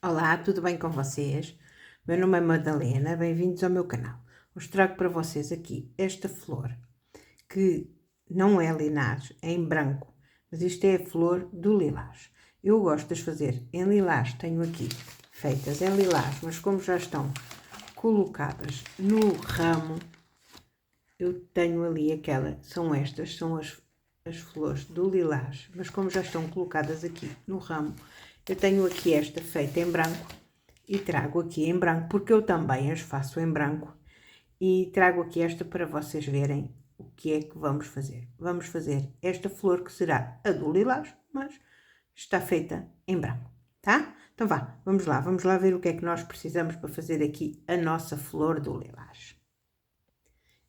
Olá, tudo bem com vocês? Meu nome é Madalena, bem-vindos ao meu canal. Hoje trago para vocês aqui esta flor, que não é lilás, é em branco, mas isto é a flor do lilás. Eu gosto de as fazer em lilás, tenho aqui feitas em lilás, mas como já estão colocadas no ramo, eu tenho ali são estas, são as flores do lilás, mas como já estão colocadas aqui no ramo, eu tenho aqui esta feita em branco e trago aqui em branco, porque eu também as faço em branco, e trago aqui esta para vocês verem o que é que vamos fazer. Vamos fazer esta flor que será a do lilás, mas está feita em branco, tá? Então vamos lá ver o que é que nós precisamos para fazer aqui a nossa flor do lilás.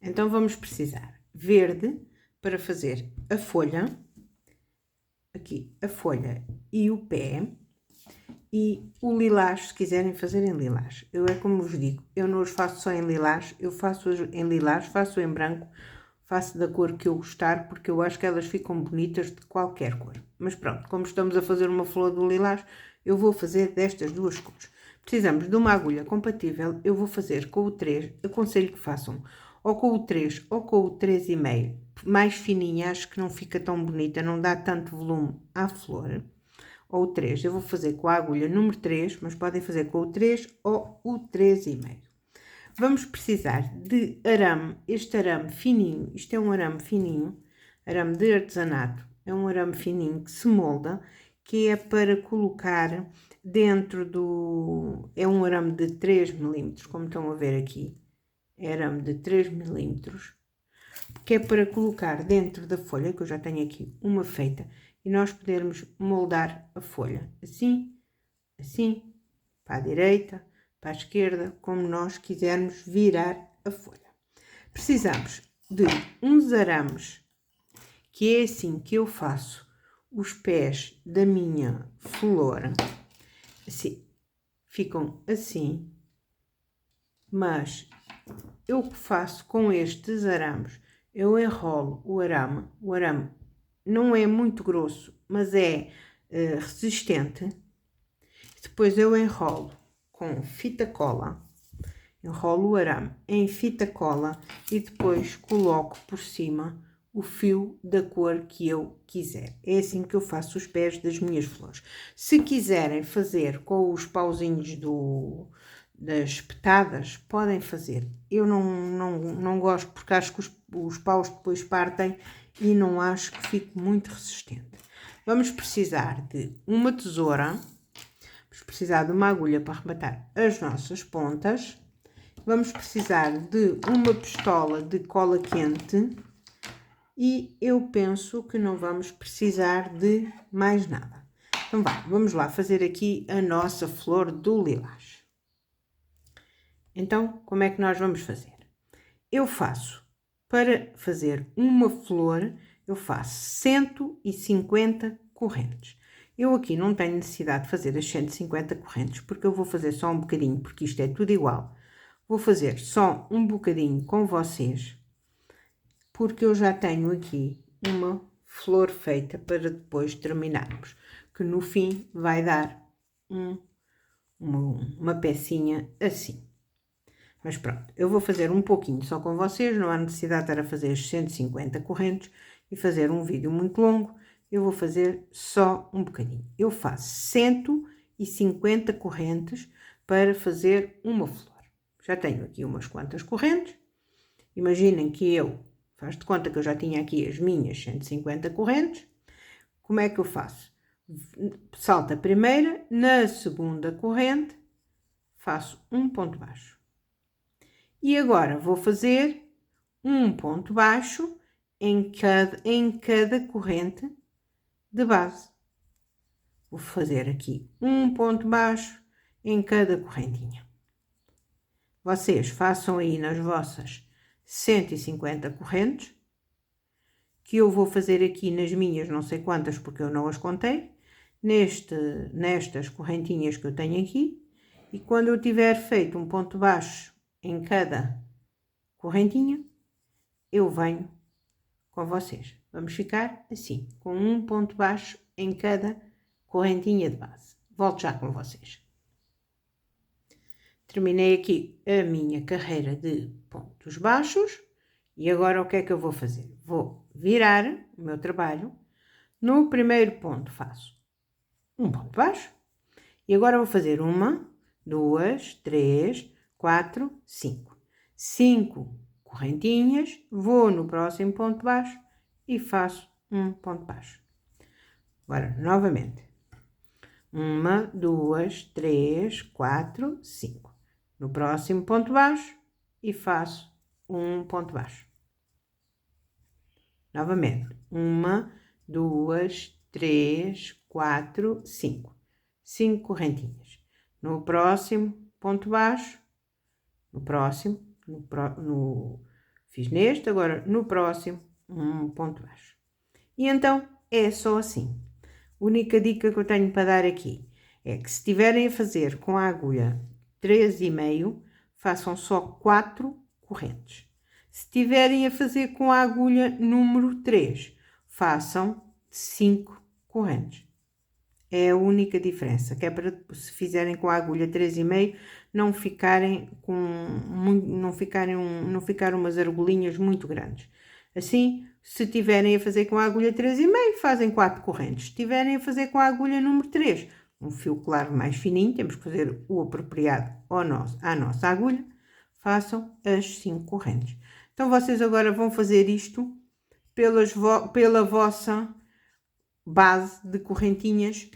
Então vamos precisar verde para fazer a folha, aqui a folha e o pé, e o lilás, se quiserem fazer em lilás. Eu é como vos digo, eu não os faço só em lilás, eu faço em lilás, faço em branco, faço da cor que eu gostar, porque eu acho que elas ficam bonitas de qualquer cor. Mas pronto, como estamos a fazer uma flor do lilás, eu vou fazer destas duas cores. Precisamos de uma agulha compatível, eu vou fazer com o 3, aconselho que façam ou com o 3 ou com o 3,5, mais fininha, acho que não fica tão bonita, não dá tanto volume à flor. Ou o 3, eu vou fazer com a agulha número 3, mas podem fazer com o 3 ou o 3,5. Vamos precisar de arame, este arame fininho, isto é um arame fininho, arame de artesanato, é um arame fininho que se molda, que é para colocar dentro do... é um arame de 3 milímetros, como estão a ver aqui, é arame de 3 milímetros, que é para colocar dentro da folha, que eu já tenho aqui uma feita, e nós podermos moldar a folha, assim, assim, para a direita, para a esquerda, como nós quisermos virar a folha. Precisamos de uns arames, que é assim que eu faço os pés da minha flor, assim, ficam assim, mas eu faço com estes arames, eu enrolo o arame não é muito grosso, mas é resistente. Depois eu enrolo com fita cola, enrolo o arame em fita cola e depois coloco por cima o fio da cor que eu quiser. É assim que eu faço os pés das minhas flores. Se quiserem fazer com os pauzinhos das petadas, podem fazer. Eu não gosto, porque acho que os paus depois partem e não acho que fique muito resistente. Vamos precisar de uma tesoura, vamos precisar de uma agulha para arrematar as nossas pontas, vamos precisar de uma pistola de cola quente e eu penso que não vamos precisar de mais nada. Então vamos lá fazer aqui a nossa flor do lilás. Então, como é que nós vamos fazer? Eu faço, para fazer uma flor, eu faço 150 correntes. Eu aqui não tenho necessidade de fazer as 150 correntes, porque eu vou fazer só um bocadinho, porque isto é tudo igual. Vou fazer só um bocadinho com vocês, porque eu já tenho aqui uma flor feita para depois terminarmos, que no fim vai dar uma pecinha assim. Mas pronto, eu vou fazer um pouquinho só com vocês, não há necessidade de estar a fazer as 150 correntes e fazer um vídeo muito longo. Eu vou fazer só um bocadinho. Eu faço 150 correntes para fazer uma flor. Já tenho aqui umas quantas correntes. Imaginem que faz de conta que eu já tinha aqui as minhas 150 correntes. Como é que eu faço? Salto a primeira, na segunda corrente, faço um ponto baixo. E agora vou fazer um ponto baixo em cada corrente de base. Vou fazer aqui um ponto baixo em cada correntinha. Vocês façam aí nas vossas 150 correntes, que eu vou fazer aqui nas minhas não sei quantas, porque eu não as contei, nestas correntinhas que eu tenho aqui, e quando eu tiver feito um ponto baixo em cada correntinha, eu venho com vocês. Vamos ficar assim, com um ponto baixo em cada correntinha de base. Volto já com vocês. terminei aqui a minha carreira de pontos baixos e agora o que é que eu vou fazer? Vou virar o meu trabalho. No primeiro ponto faço um ponto baixo e agora vou fazer 1, 2, 3, 4, 5. 5 correntinhas, vou no próximo ponto baixo e faço um ponto baixo. Agora, novamente. 1, 2, 3, 4, 5. No próximo ponto baixo e faço um ponto baixo. Novamente. 1, 2, 3, 4, 5. 5 correntinhas. No próximo ponto baixo, fiz neste, agora no próximo, um ponto baixo. E então, é só assim. A única dica que eu tenho para dar aqui é que se estiverem a fazer com a agulha 3,5, façam só 4 correntes. Se estiverem a fazer com a agulha número 3, façam 5 correntes. É a única diferença, que é para se fizerem com a agulha 3,5 não ficarem não ficar umas argolinhas muito grandes. Assim, se tiverem a fazer com a agulha 3,5, fazem 4 correntes. Se tiverem a fazer com a agulha número 3, um fio claro mais fininho, temos que fazer o apropriado à nossa agulha, façam as 5 correntes. Então, vocês agora vão fazer isto pela vossa base de correntinhas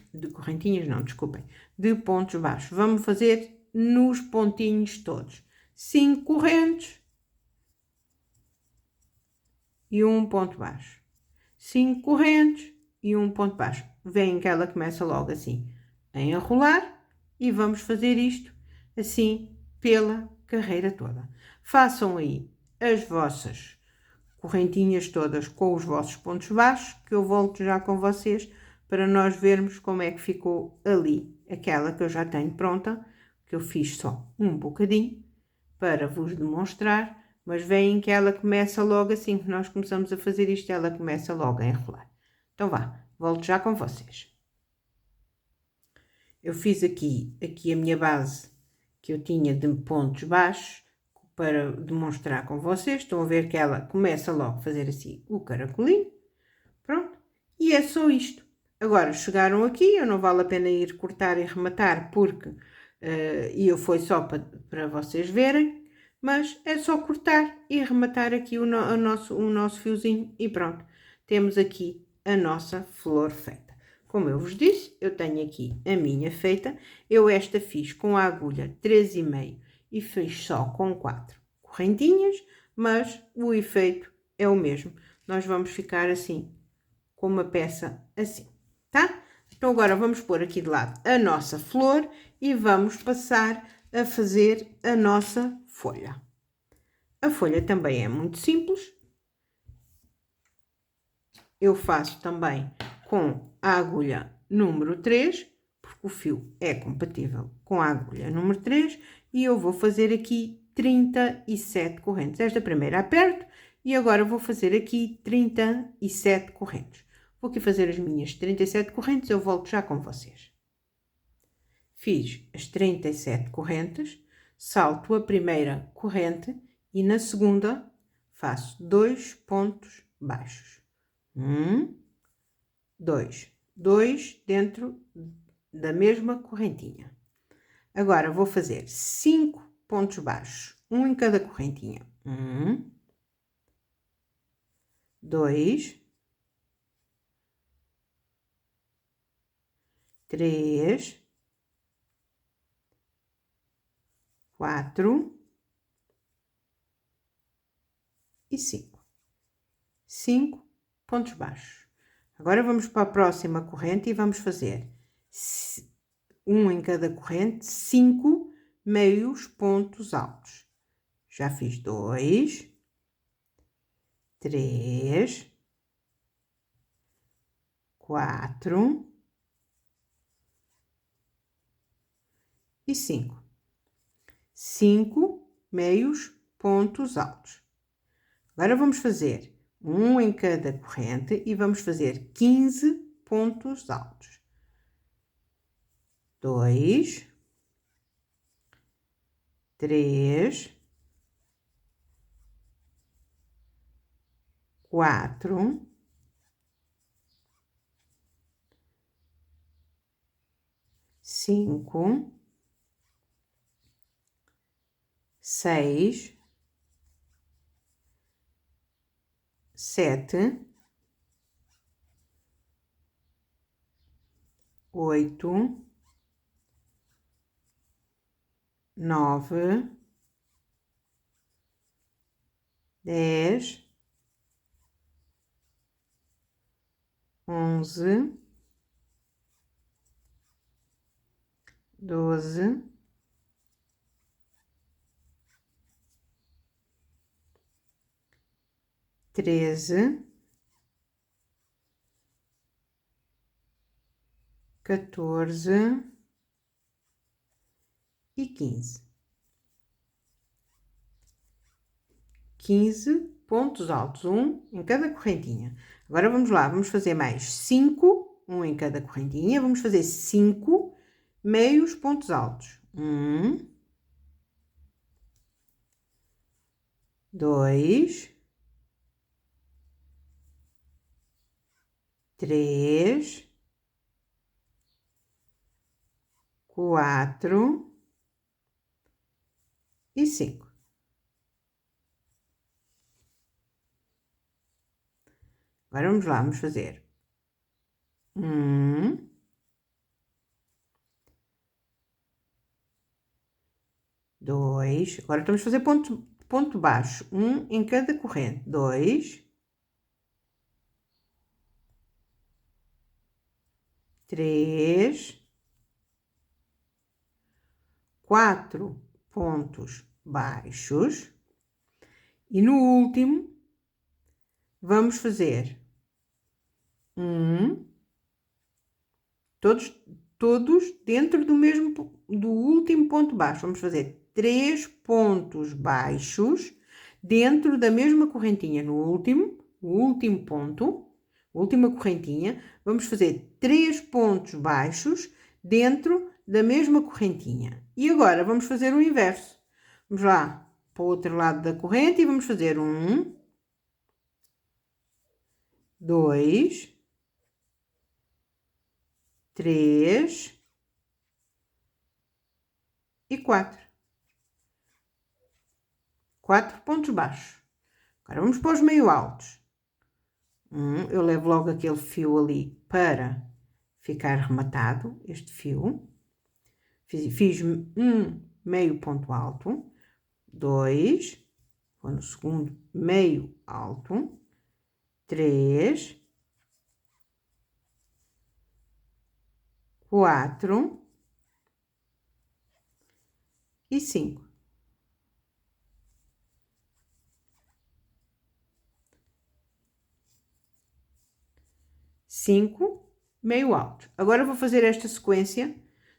não, desculpem, de pontos baixos. Vamos fazer nos pontinhos todos. 5 correntes e um ponto baixo. 5 correntes e um ponto baixo. Veem que ela começa logo assim a enrolar e vamos fazer isto assim pela carreira toda. Façam aí as vossas correntinhas todas com os vossos pontos baixos, que eu volto já com vocês para nós vermos como é que ficou ali aquela que eu já tenho pronta, que eu fiz só um bocadinho para vos demonstrar, mas veem que ela começa logo assim que nós começamos a fazer isto, ela começa logo a enrolar. Então vá, volto já com vocês. Eu fiz aqui a minha base que eu tinha de pontos baixos para demonstrar com vocês. Estão a ver que ela começa logo a fazer assim o caracolinho. Pronto. E é só isto. Agora, chegaram aqui, eu não vale a pena ir cortar e rematar, porque eu foi só para vocês verem, mas é só cortar e rematar aqui o nosso fiozinho e pronto. Temos aqui a nossa flor feita. Como eu vos disse, eu tenho aqui a minha feita. Eu esta fiz com a agulha 3,5 e fiz só com 4 correntinhas, mas o efeito é o mesmo. Nós vamos ficar assim, com uma peça assim, tá? Então agora vamos pôr aqui de lado a nossa flor e vamos passar a fazer a nossa folha. A folha também é muito simples. Eu faço também com a agulha número 3, porque o fio é compatível com a agulha número 3, e eu vou fazer aqui 37 correntes. Esta primeira aperto e agora vou fazer aqui 37 correntes. Vou aqui fazer as minhas 37 correntes, eu volto já com vocês. Fiz as 37 correntes, salto a primeira corrente e na segunda faço 2 pontos baixos. 2 dentro da mesma correntinha. Agora vou fazer 5 pontos baixos, um em cada correntinha. 2, 3, 4 e 5. 5 pontos baixos. Agora vamos para a próxima corrente e vamos fazer um em cada corrente, 5 meios pontos altos. Já fiz 2, 3, 4 e 5. 5 meios pontos altos. Agora vamos fazer um em cada corrente e vamos fazer 15 pontos altos. 2, 3, 4, 5, 6, 7, 8, 9, 10, 11, 12, 13, 14 e 15. 15 pontos altos, um em cada correntinha. Agora vamos lá, vamos fazer mais 5, um em cada correntinha. Vamos fazer 5 meios pontos altos. 1, 2, 3, 4 e 5. Agora vamos lá, vamos fazer 1, 2, agora estamos a fazer ponto baixo, um em cada corrente, 2, 3, 4 pontos baixos e no último vamos fazer todos dentro do último ponto baixo. Vamos fazer 3 pontos baixos dentro da mesma correntinha. No último ponto, última correntinha, vamos fazer 3 pontos baixos dentro da mesma correntinha. E agora vamos fazer o inverso. Vamos lá para o outro lado da corrente e vamos fazer 1, 2, 3 e 4. 4 pontos baixos. Agora vamos para os meio altos. Eu levo logo aquele fio ali para ficar rematado, este fio. Fiz um meio ponto alto, 2, vou no segundo meio alto, 3, 4 e 5. 5 meio altos. Agora vou fazer esta sequência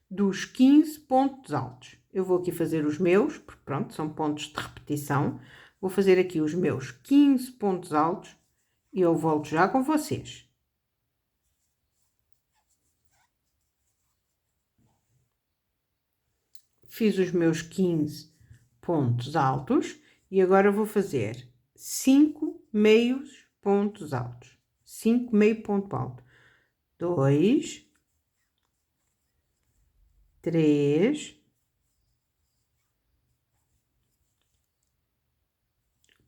dos 15 pontos altos. Eu vou aqui fazer os meus, porque pronto, são pontos de repetição. Vou fazer aqui os meus 15 pontos altos e eu volto já com vocês. Fiz os meus 15 pontos altos e agora vou fazer 5 meios pontos altos. 5 meio ponto alto. 2, 3,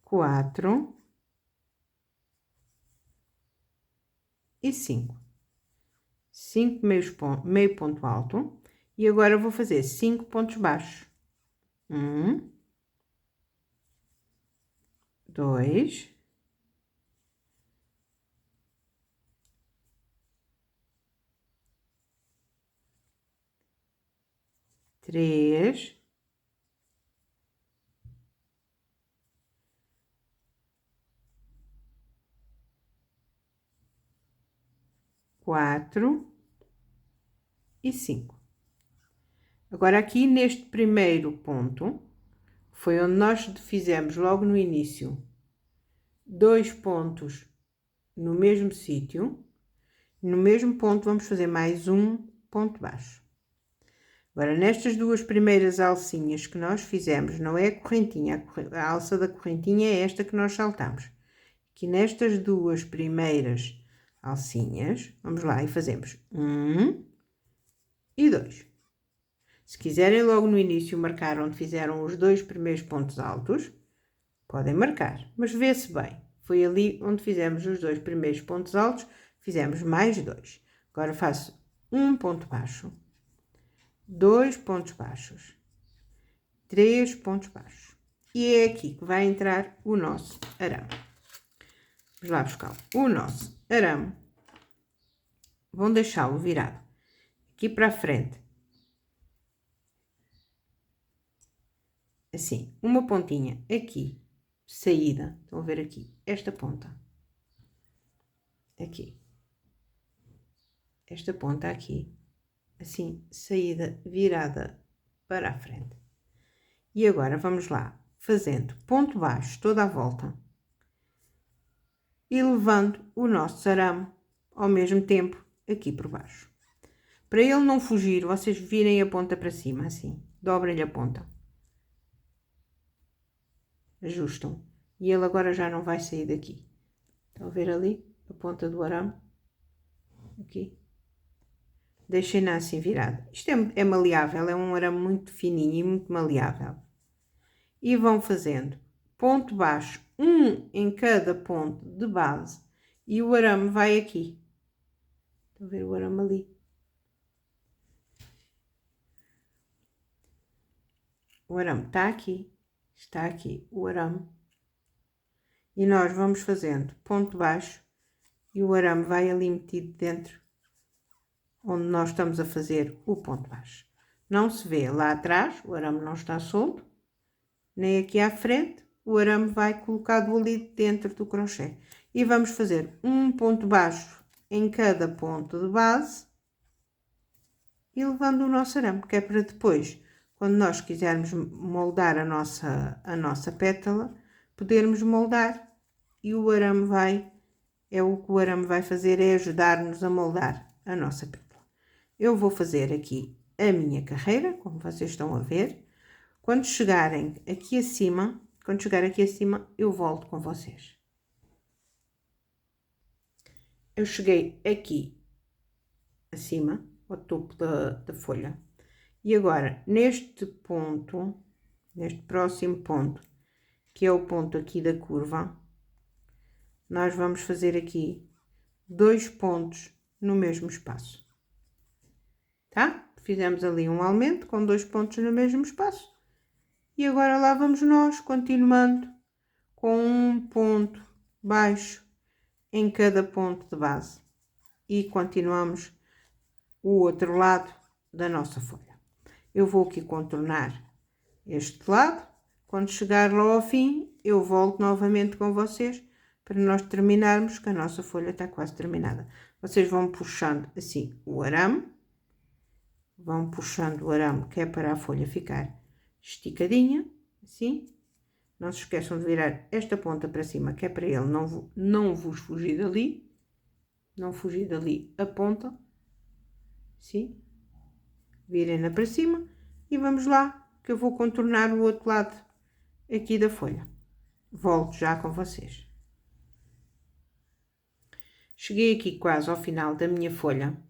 4 e 5. 5 meio ponto alto. E agora vou fazer 5 pontos baixos. 1, 2, 3, 4 e 5. Agora, aqui neste primeiro ponto, foi onde nós fizemos logo no início 2 pontos no mesmo sítio. No mesmo ponto, vamos fazer mais um ponto baixo. Agora, nestas duas primeiras alcinhas que nós fizemos, não é a correntinha, a alça da correntinha é esta que nós saltamos. Aqui nestas duas primeiras alcinhas, vamos lá e fazemos 1 e 2. Se quiserem logo no início marcar onde fizeram os 2 primeiros pontos altos, podem marcar, mas vê-se bem. Foi ali onde fizemos os 2 primeiros pontos altos, fizemos mais 2. Agora faço um ponto baixo, 2 pontos baixos, 3 pontos baixos. E é aqui que vai entrar o nosso arame. Vamos lá buscar o nosso arame. Vão deixá-lo virado aqui para a frente. Assim, uma pontinha aqui, saída. Estão a ver aqui, esta ponta. Aqui. Esta ponta aqui. Assim, saída virada para a frente. E agora vamos lá, fazendo ponto baixo toda a volta. E levando o nosso arame ao mesmo tempo aqui por baixo. Para ele não fugir, vocês virem a ponta para cima, assim. Dobrem-lhe a ponta. Ajustam. E ele agora já não vai sair daqui. Estão a ver ali a ponta do arame? Aqui. Deixem-na assim virada. Isto é maleável, é um arame muito fininho e muito maleável. E vão fazendo ponto baixo, um em cada ponto de base, e o arame vai aqui. Estão a ver o arame ali? O arame está aqui o arame. E nós vamos fazendo ponto baixo, e o arame vai ali metido dentro, onde nós estamos a fazer o ponto baixo. Não se vê lá atrás, o arame não está solto, nem aqui à frente, o arame vai colocado ali dentro do crochê. E vamos fazer um ponto baixo em cada ponto de base e levando o nosso arame, que é para depois, quando nós quisermos moldar a nossa pétala, podermos moldar. E o arame o que o arame vai fazer é ajudar-nos a moldar a nossa pétala. Eu vou fazer aqui a minha carreira, como vocês estão a ver. Quando chegarem aqui acima, eu volto com vocês. Eu cheguei aqui acima, ao topo da folha. E agora, neste ponto, neste próximo ponto, que é o ponto aqui da curva, nós vamos fazer aqui 2 pontos no mesmo espaço. Tá? Fizemos ali um aumento com 2 pontos no mesmo espaço. E agora lá vamos nós, continuando com um ponto baixo em cada ponto de base. E continuamos o outro lado da nossa folha. Eu vou aqui contornar este lado. Quando chegar lá ao fim, eu volto novamente com vocês para nós terminarmos, que a nossa folha está quase terminada. Vocês vão puxando assim o arame. Vão puxando o arame, que é para a folha ficar esticadinha, assim. Não se esqueçam de virar esta ponta para cima, que é para ele não vos fugir dali. Não fugir dali a ponta. Assim. Virem-na para cima. E vamos lá, que eu vou contornar o outro lado aqui da folha. Volto já com vocês. Cheguei aqui quase ao final da minha folha.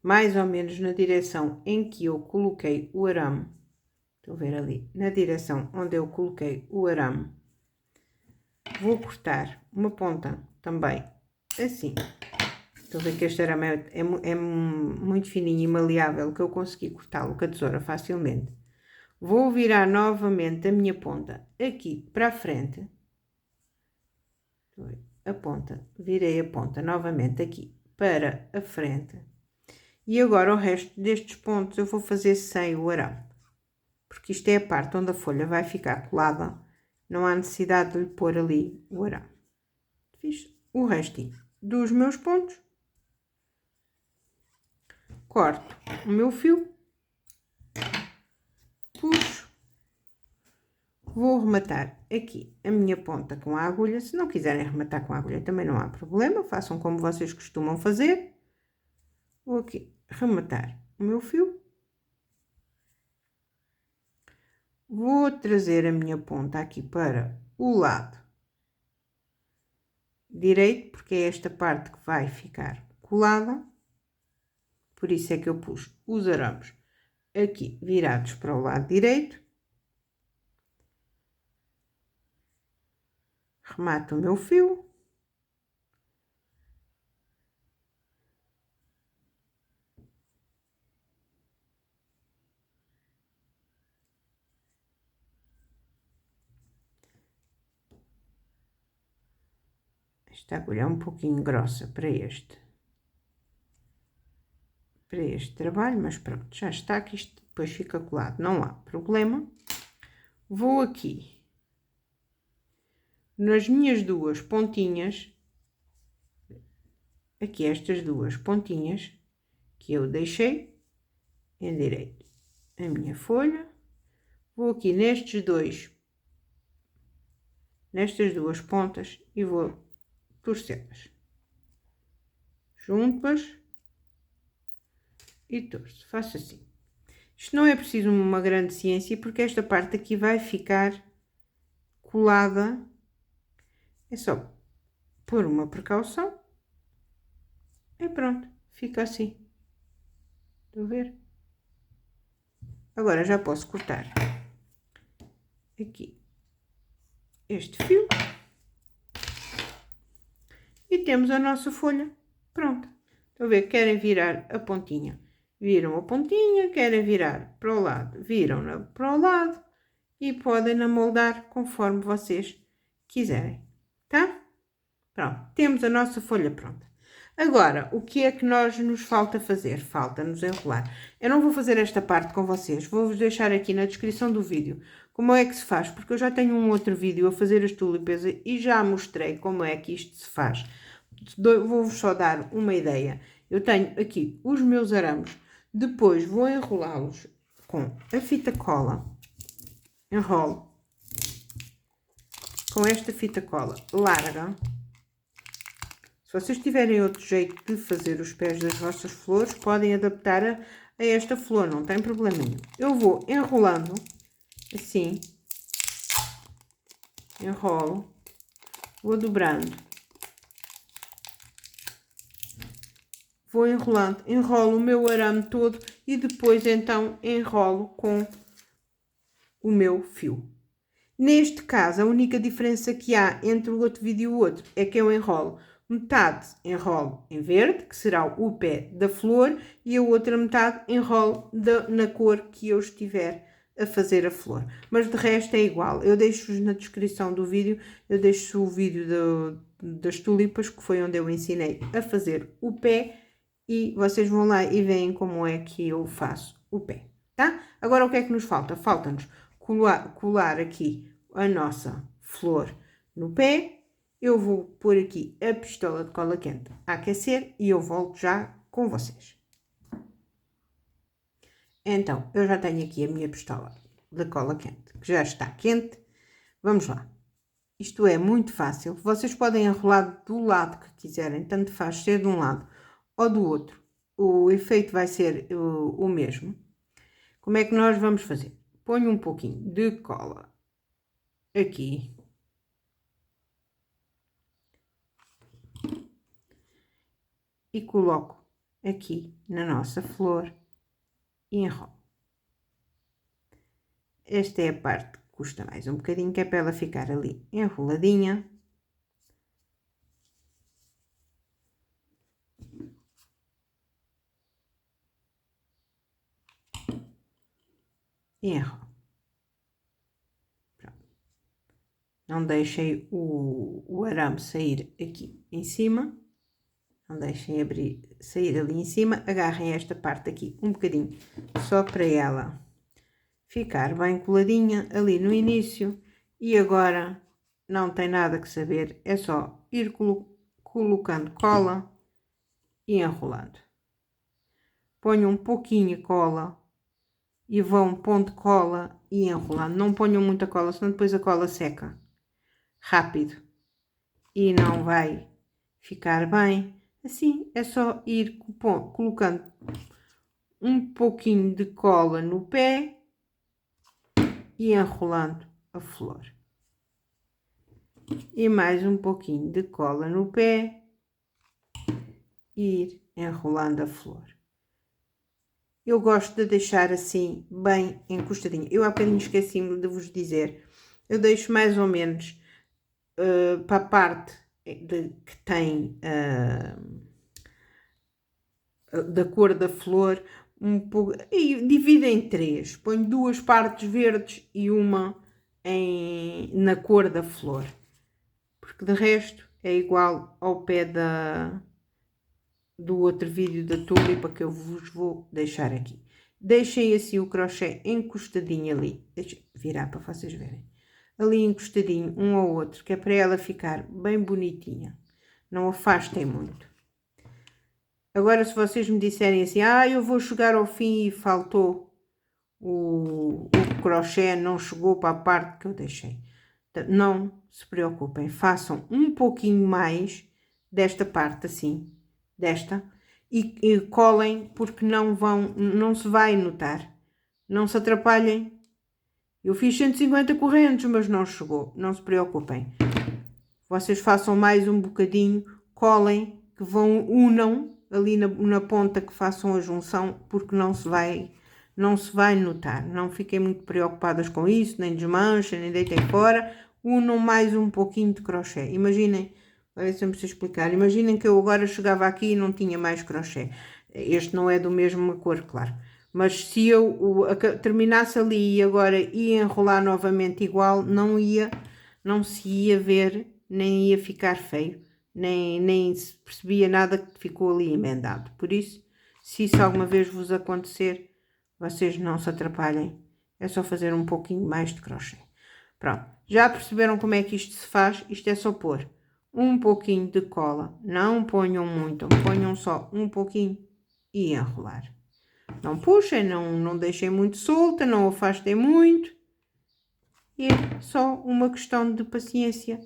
Mais ou menos na direção em que eu coloquei o arame. Estão a ver ali, na direção onde eu coloquei o arame, vou cortar uma ponta também assim. Estão a ver que este arame é muito fininho e maleável, que eu consegui cortá-lo com a tesoura facilmente. Vou virar novamente a minha ponta aqui para a frente. A ponta, virei a ponta novamente aqui para a frente. E agora o resto destes pontos eu vou fazer sem o arame. Porque isto é a parte onde a folha vai ficar colada, não há necessidade de lhe pôr ali o arame. Fiz o restinho dos meus pontos, corto o meu fio, puxo, vou rematar aqui a minha ponta com a agulha. Se não quiserem rematar com a agulha também não há problema, façam como vocês costumam fazer. Vou aqui rematar o meu fio. Vou trazer a minha ponta aqui para o lado direito, porque é esta parte que vai ficar colada. Por isso é que eu pus os arames aqui virados para o lado direito. Remato o meu fio. Esta agulha é um pouquinho grossa para este trabalho, mas pronto, já está, que isto depois fica colado, não há problema. Vou aqui nas minhas duas pontinhas, aqui estas duas pontinhas que eu deixei, endireito a minha folha, vou aqui nestas duas pontas e vou torcê-las, junto-as e torço, faço assim. Isto não é preciso uma grande ciência, porque esta parte aqui vai ficar colada, é só pôr uma precaução e pronto, fica assim. Estão a ver? Agora já posso cortar aqui este fio e temos a nossa folha pronta. Estão a ver? Querem virar a pontinha, viram a pontinha, querem virar para o lado, viram-na para o lado e podem moldar conforme vocês quiserem, tá? Pronto, temos a nossa folha pronta. Agora, o que é que nos falta fazer? Falta-nos enrolar. Eu não vou fazer esta parte com vocês, vou-vos deixar aqui na descrição do vídeo como é que se faz, porque eu já tenho um outro vídeo a fazer as tulipas e já mostrei como é que isto se faz. Vou-vos só dar uma ideia. Eu tenho aqui os meus arames, depois vou enrolá-los com a fita cola, enrolo com esta fita cola larga. Se vocês tiverem outro jeito de fazer os pés das vossas flores, podem adaptar a esta flor, não tem problema nenhum. Eu vou enrolando assim, enrolo, vou dobrando, vou enrolando, enrolo o meu arame todo e depois então enrolo com o meu fio. Neste caso, a única diferença que há entre o outro vídeo e o outro é que eu enrolo metade enrolo em verde, que será o pé da flor, e a outra metade enrolo na cor que eu estiver a fazer a flor. Mas de resto é igual. Eu deixo-vos na descrição do vídeo, eu deixo o vídeo das tulipas, que foi onde eu ensinei a fazer o pé, e vocês vão lá e veem como é que eu faço o pé, tá? Agora o que é que nos falta? Falta-nos colar aqui a nossa flor no pé. Eu vou pôr aqui a pistola de cola quente a aquecer e eu volto já com vocês. Então, eu já tenho aqui a minha pistola de cola quente, que já está quente. Vamos lá. Isto é muito fácil. Vocês podem enrolar do lado que quiserem, tanto faz ser de um lado ou do outro. O efeito vai ser o mesmo. Como é que nós vamos fazer? Ponho um pouquinho de cola aqui. E coloco aqui na nossa flor e enrolo. Esta é a parte que custa mais um bocadinho, que é para ela ficar ali enroladinha. E enrolo. Pronto. Não deixem o arame sair aqui em cima. Não deixem sair ali em cima. Agarrem esta parte aqui um bocadinho, só para ela ficar bem coladinha ali no início. E agora não tem nada que saber, é só ir colocando cola e enrolando. Ponham um pouquinho de cola e vão pondo cola e enrolando. Não ponham muita cola, senão depois a cola seca rápido e não vai ficar bem. Assim, é só ir colocando um pouquinho de cola no pé e enrolando a flor. E mais um pouquinho de cola no pé e ir enrolando a flor. Eu gosto de deixar assim bem encostadinho. Eu há bocadinho esqueci-me de vos dizer. Eu deixo mais ou menos para a parte que tem da cor da flor, um pouco, e divido em 3. Ponho 2 partes verdes e uma na cor da flor. Porque de resto é igual ao pé do outro vídeo da tulipa que eu vos vou deixar aqui. Deixei assim o crochê encostadinho ali. Deixa eu virar para vocês verem. Ali encostadinho um ao outro, que é para ela ficar bem bonitinha. Não afastem muito. Agora, se vocês me disserem assim, eu vou chegar ao fim e faltou o crochê, não chegou para a parte que eu deixei. Não se preocupem, façam um pouquinho mais desta parte assim, desta, e colem, porque não se vai notar. Não se atrapalhem. Eu fiz 150 correntes, mas não chegou, não se preocupem. Vocês façam mais um bocadinho, colem, que unam ali na ponta, que façam a junção, porque não se vai notar. Não fiquem muito preocupadas com isso, nem desmanchem, nem deitem fora. Unam mais um pouquinho de crochê. Imaginem, vai ver se eu me sei explicar. Imaginem que eu agora chegava aqui e não tinha mais crochê. Este não é do mesmo cor, claro. Mas se eu terminasse ali e agora ia enrolar novamente igual, não se ia ver, nem ia ficar feio, nem se percebia nada que ficou ali emendado. Por isso, se isso alguma vez vos acontecer, vocês não se atrapalhem. É só fazer um pouquinho mais de crochê. Pronto, já perceberam como é que isto se faz? Isto é só pôr um pouquinho de cola. Não ponham muito, ponham só um pouquinho e enrolar. Não puxem, não deixem muito solta, não afastem muito. E é só uma questão de paciência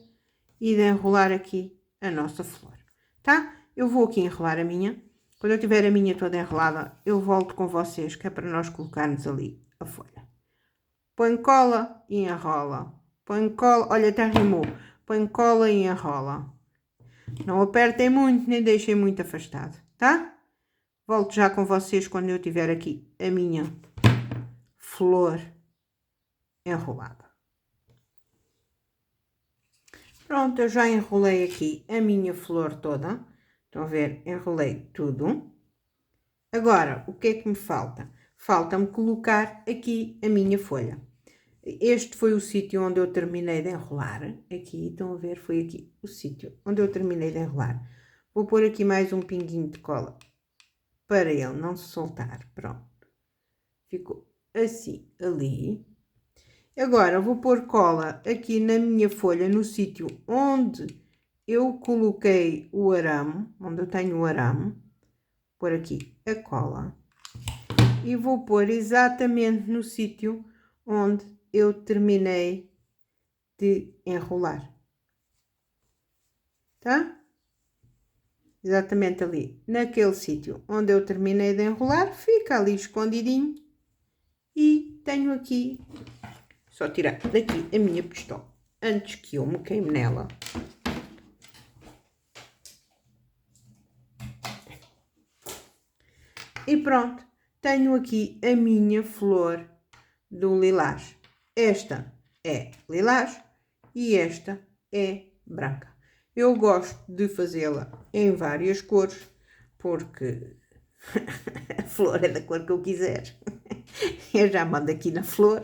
e de enrolar aqui a nossa flor, tá? Eu vou aqui enrolar a minha. Quando eu tiver a minha toda enrolada, eu volto com vocês, que é para nós colocarmos ali a folha. Põe cola e enrola. Põe cola, olha, até rimou. Põe cola e enrola. Não apertem muito, nem deixem muito afastado, tá? Volto já com vocês quando eu tiver aqui a minha flor enrolada. Pronto, eu já enrolei aqui a minha flor toda. Estão a ver? Enrolei tudo. Agora, o que é que me falta? Falta-me colocar aqui a minha folha. Este foi o sítio onde eu terminei de enrolar. Aqui, estão a ver? Foi aqui o sítio onde eu terminei de enrolar. Vou pôr aqui mais um pinguinho de cola para ele não se soltar. Pronto. Ficou assim ali. Agora, vou pôr cola aqui na minha folha, no sítio onde eu coloquei o arame, onde eu tenho o arame. Pôr aqui a cola. E vou pôr exatamente no sítio onde eu terminei de enrolar. Tá? Exatamente ali, naquele sítio onde eu terminei de enrolar, fica ali escondidinho. E tenho aqui, só tirar daqui a minha pistola, antes que eu me queime nela. E pronto, tenho aqui a minha flor do lilás. Esta é lilás e esta é branca. Eu gosto de fazê-la em várias cores, porque a flor é da cor que eu quiser. Eu já mando aqui na flor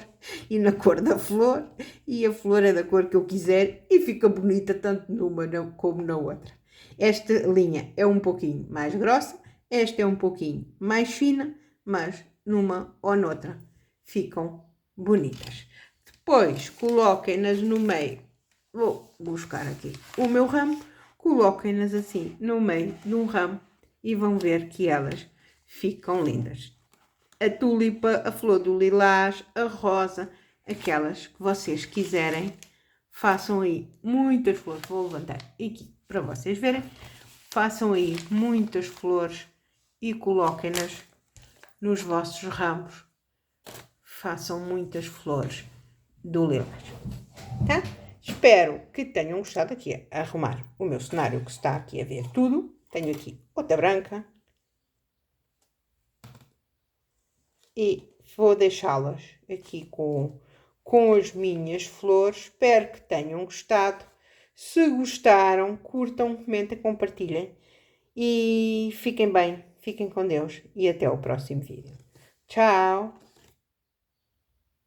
e na cor da flor, e a flor é da cor que eu quiser e fica bonita tanto numa como na outra. Esta linha é um pouquinho mais grossa, esta é um pouquinho mais fina, mas numa ou noutra ficam bonitas. Depois coloquem-nas no meio. Vou buscar aqui o meu ramo, coloquem-nas assim no meio de um ramo e vão ver que elas ficam lindas. A tulipa, a flor do lilás, a rosa, aquelas que vocês quiserem, façam aí muitas flores. Vou levantar aqui para vocês verem. Façam aí muitas flores e coloquem-nas nos vossos ramos. Façam muitas flores do lilás. Tá? Espero que tenham gostado aqui a arrumar o meu cenário, que está aqui a ver tudo. Tenho aqui outra branca. E vou deixá-las aqui com as minhas flores. Espero que tenham gostado. Se gostaram, curtam, comentem, compartilhem. E fiquem bem, fiquem com Deus. E até o próximo vídeo. Tchau!